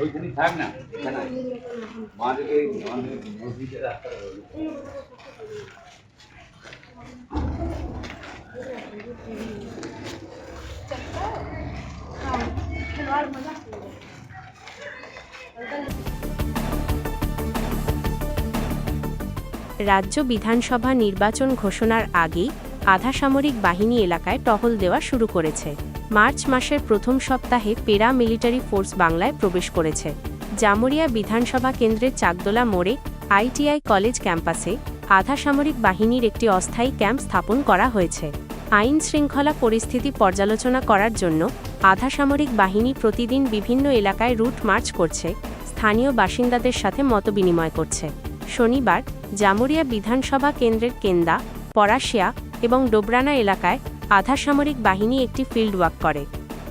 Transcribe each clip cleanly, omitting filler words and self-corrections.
ওইখানে থাক না মাঝে মসজিদের রাস্তা রাজ্য বিধানসভা নির্বাচন ঘোষণার আগেই আধা সামরিক বাহিনী এলাকায় টহল দেওয়া শুরু করেছে। মার্চ মাসের প্রথম সপ্তাহে প্যারা মিলিটারি ফোর্স বাংলায় প্রবেশ করেছে। জামুরিয়া বিধানসভা কেন্দ্রের চাকদোলা মোড়ে আইটিআই কলেজ ক্যাম্পাসে আধা সামরিক বাহিনীর একটি অস্থায়ী ক্যাম্প স্থাপন করা হয়েছে। আইন শৃঙ্খলা পরিস্থিতি পর্যালোচনা করার জন্য আধা সামরিক বাহিনী প্রতিদিন বিভিন্ন এলাকায় রুট মার্চ করছে, স্থানীয় বাসিন্দাদের সাথে মতবিনিময় করছে। শনিবার জামুরিয়া বিধানসভা কেন্দ্রের কেন্দা, পরাশিয়া এবং ডোবরানা এলাকায় আধা সামরিক বাহিনী একটি ফিল্ড ওয়াক করে।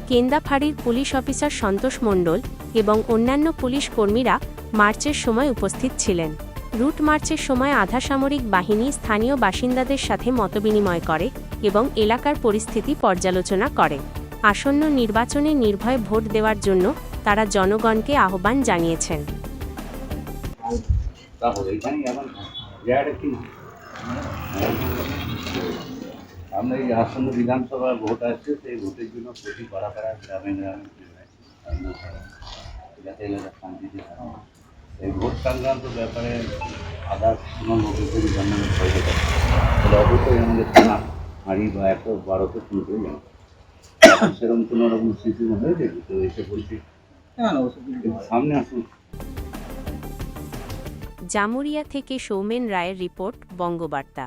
কেন্দা ফাঁড়ির পুলিশ অফিসার সন্তোষ মণ্ডল এবং অন্যান্য পুলিশ কর্মীরা মার্চের সময় উপস্থিত ছিলেন। রুট মার্চের সময় আধা সামরিক বাহিনী স্থানীয় বাসিন্দাদের সাথে মতবিনিময় করে এবং এলাকার পরিস্থিতি পর্যালোচনা করে। আসন্ন নির্বাচনে নির্ভয়ে ভোট দেওয়ার জন্য তারা জনগণকে আহ্বান জানিয়েছেন। আমরা এই আসন্ন বিধানসভা ভোট আসছে, সেই ভোটের জন্য প্রতি পাড়া পাড়া গ্রামে গ্রামে যাতে এলাকার শান্তিতে থাকে। এই ভোট সংক্রান্ত ব্যাপারে আদার কোনো লোকের জন্মের হয়ে থাকে, তাহলে অবশ্যই আমাদের থানা হাঁড়ি বা 112তে শুনতেই জানো। সেরকম কোনো রকম স্মৃতি হয়েছে তো এসে বলছি সামনে আসুন। জামুরিয়া থেকে সৌমেন রায়ের রিপোর্ট, বঙ্গবার্তা।